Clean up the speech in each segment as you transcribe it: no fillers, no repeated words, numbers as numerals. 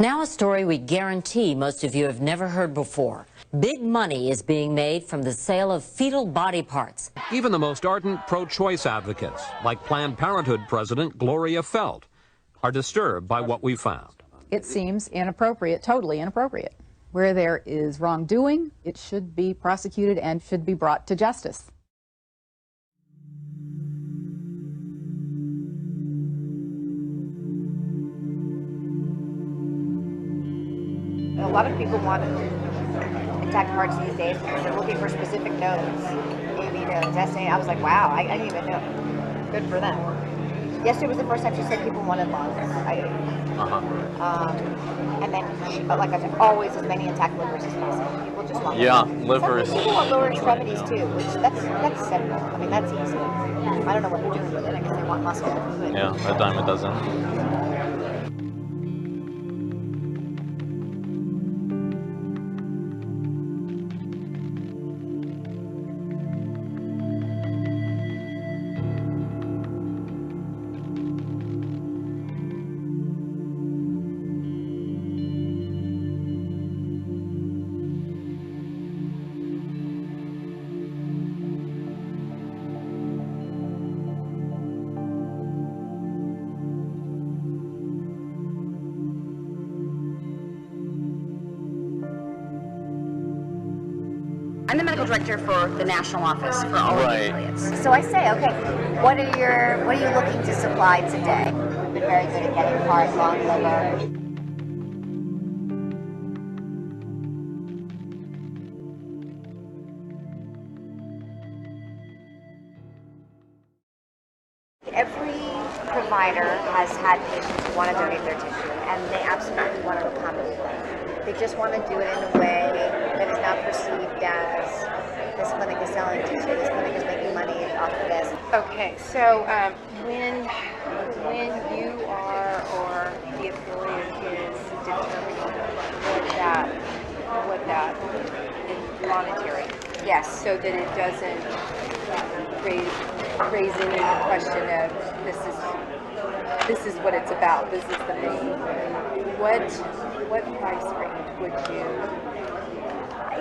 Now a story we guarantee most of you have never heard before. Big money is being made from the sale of fetal body parts. Even the most ardent pro-choice advocates, like Planned Parenthood President Gloria Feld, are disturbed by what we found. It seems inappropriate, totally inappropriate. Where there is wrongdoing, it should be prosecuted and should be brought to justice. A lot of people want intact parts these days because they're looking for specific nodes. Maybe to testing. I was like, wow, I didn't even know. Good for them. Yesterday was the first time she said people wanted longer. And then, but like I said, always as many intact livers as possible. People just want livers. Some people want lower extremities too, which that's simple. I mean, that's easy. I don't know what they're doing with it. I guess they want muscle. But Yeah, a dime a dozen. I'm the medical director for the national office for all of the affiliates. so I say, okay, what are you looking to supply today? We've been very good at getting heart, lung, liver. Every provider has had patients who want to donate their tissue, and they absolutely want to accommodate them. They just want to do it in a way that is not perceived as this clinic is selling tissue, this clinic is making money off of this. Okay, so when you are or the affiliate is determining what that is monetary, Yes. so that it doesn't raise any question of this is what it's about, this is the main. What price range would you?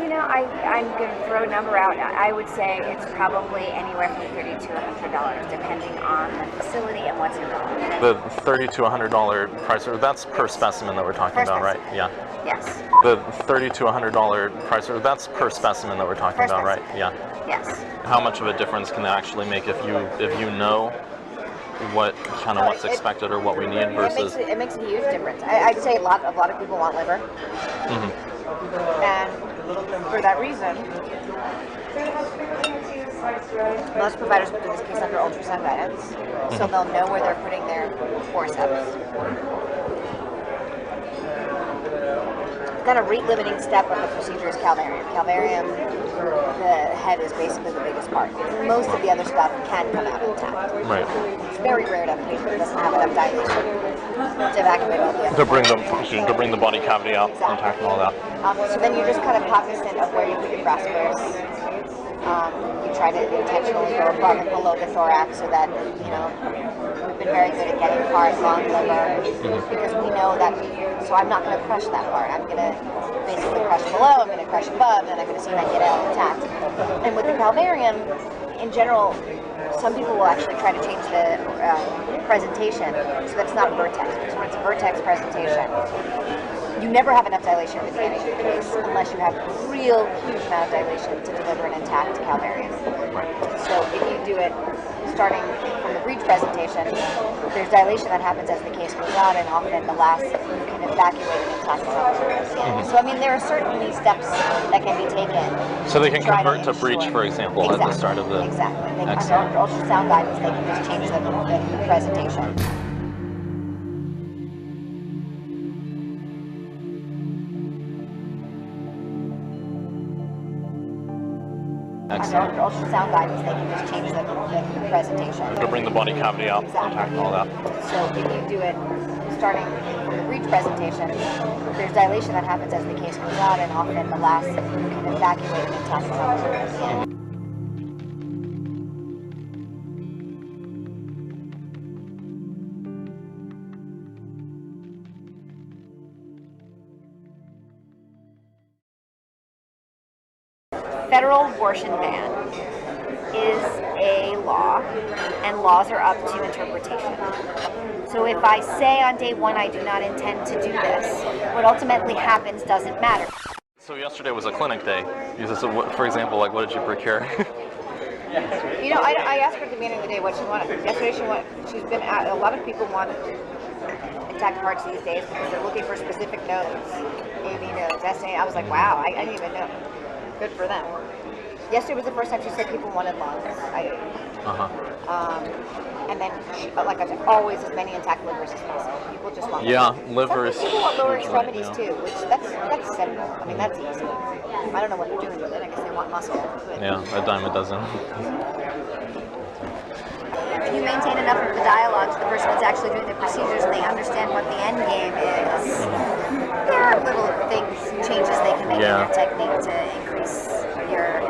You know, I'm going to throw a number out. I would say it's probably anywhere from $30 to $100, depending on the facility and what's involved. The $30 to $100 price, that's per specimen that we're talking about, right? Yeah. Yes. The $30 to $100 price, that's per specimen that we're talking about, right? Yeah. Yes. How much of a difference can that actually make if you know what what's expected or what we need versus? It makes a huge difference. I'd say a lot of people want liver, and for that reason, most providers will do this case under ultrasound guidance, so they'll know where they're putting their forceps. Kind of rate-limiting step of the procedure is calvarium. Calvarium, the head is basically the biggest part. Most of the other stuff can come out intact. Right. It's very rare to have a patient that doesn't have enough dilation to evacuate all the other to bring the body cavity out intact and all that. So then you're just kind of cognizant of where you put your graspers. You try to intentionally go above and below the thorax so that, we've been very good at getting heart, lung, liver, because we know that, so I'm not going to crush that part. I'm going to basically crush below, I'm going to crush above, and I'm going to see if I can get it out intact. And with the calvarium, in general, some people will actually try to change the presentation so that it's not a vertex, because when it's a vertex presentation, you never have enough dilation in the beginning of the case unless you have a real huge amount of dilation to deliver an intact calvarium. So if you do it starting from the breech presentation, there's dilation that happens as the case goes on, and often the last you can evacuate an intact calvarium. So I mean, there are certainly steps that can be taken. So they can convert to breech, for example, at the start of the. Exactly. Under ultrasound guidance, they can just change the presentation. Under ultrasound guidance, they can just change the presentation. To bring the body cavity out intact and all that. So if you do it starting from the breech presentation, there's dilation that happens as the case goes on, and often the last you can evacuate an intact calvarium. federal abortion ban is a law, and laws are up to interpretation. So if I say on day one I do not intend to do this, what ultimately happens doesn't matter. So yesterday was a clinic day. So what, for example, like what did you procure? You know, I asked her at the beginning of the day what she wanted. Yesterday she's been at, a lot of people want intact hearts these days because they're looking for specific nodes. AB nodes, SA. I was like, wow, I didn't even know. Good for them. Yesterday was the first time she said people wanted lungs. And then, like I said, always as many intact livers as possible. People just want livers. Some people want lower extremities too, which that's simple. I mean, that's easy. I don't know what they're doing with it. I guess they want muscle. But Yeah, a dime a dozen. If you maintain enough of the dialogue to the person that's actually doing the procedures and they understand what the end game is, there are little things, changes they can make in your technique to increase your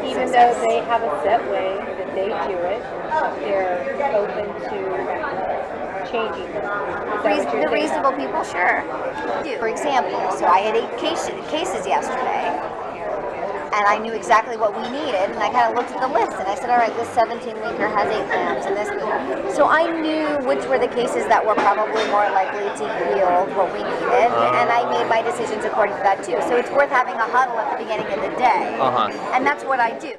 Even success. though they have a set way that they do it, they're open to changing it. Is that what you're The saying? reasonable people, sure. For example, so I had 8 cases yesterday, and I knew exactly what we needed, and I kind of looked at the list, and I said, all right, this 17-weeker has 8 lambs, and this. So I knew which were the cases that were probably more likely to yield what we needed, and I made my decisions according to that too. So it's worth having a huddle at the beginning of the day, and that's what I do.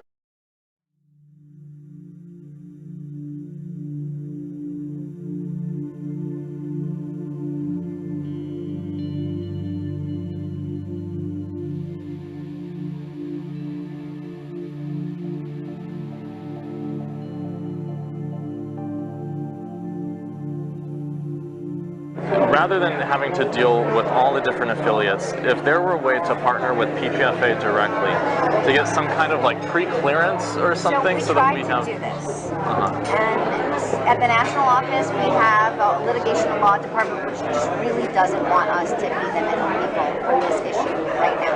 Rather than having to deal with all the different affiliates, if there were a way to partner with PPFA directly to get some kind of like pre-clearance or something, so that we have. Do this. And at the national office, we have a litigation and law department, which just really doesn't want us to be the middle people for this issue right now.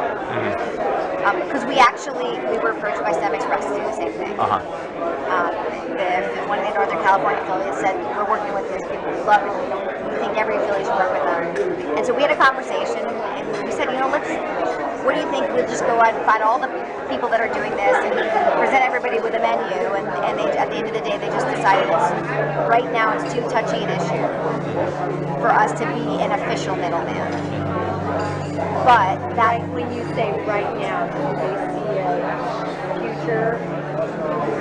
Because we were approached by STEM Express to do the same thing. One of the Northern California affiliates said, we're working with these people, we love it, we think every affiliate should work with them. And so we had a conversation, and we said, what do you think, we'll just go out and find all the people that are doing this and present everybody with a menu, and they, at the end of the day, they just decided right now it's too touchy an issue for us to be an official middleman. But that, When you say right now, do they see a future?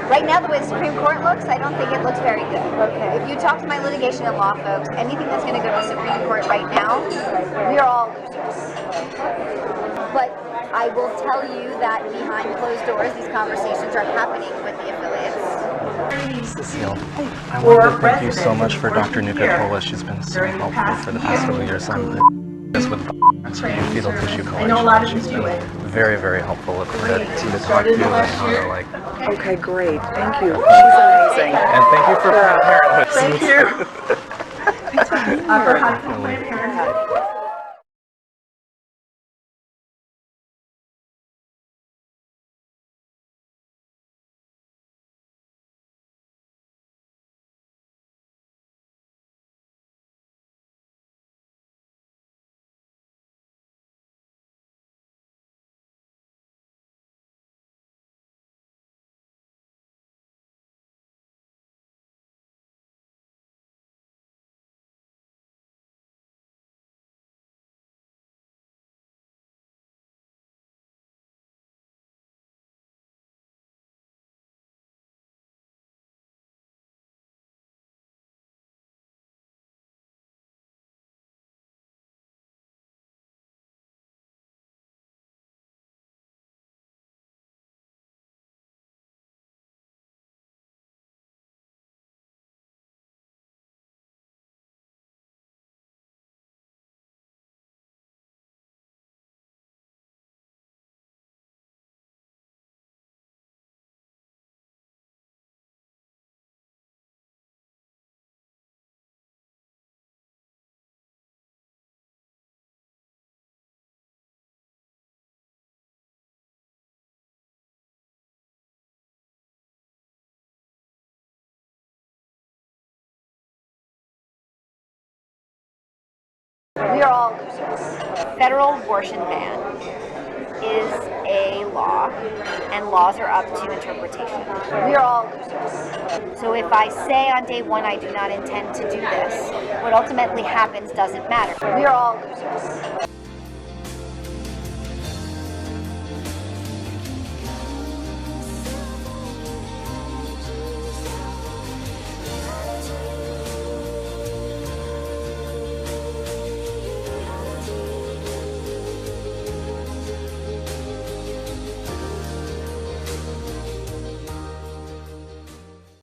right now, the way the Supreme Court looks, I don't think it looks very good. Okay. If you talk to my litigation and law folks, anything that's going to go to the Supreme Court right now, we are all losers. But I will tell you that behind closed doors, these conversations are happening with the affiliates. Cecile, I want to thank you so much for Dr. Nucatola. She's been so helpful for the past couple of years. With fetal tissue collection. She's been very, very helpful to talk to and how to like. Okay, great. Thank you. She's amazing. And thank you for Planned Parenthood. Thank you. For Planned Parenthood. We are all losers. Federal abortion ban is a law, and laws are up to interpretation. We are all losers. So if I say on day one I do not intend to do this, what ultimately happens doesn't matter. We are all losers.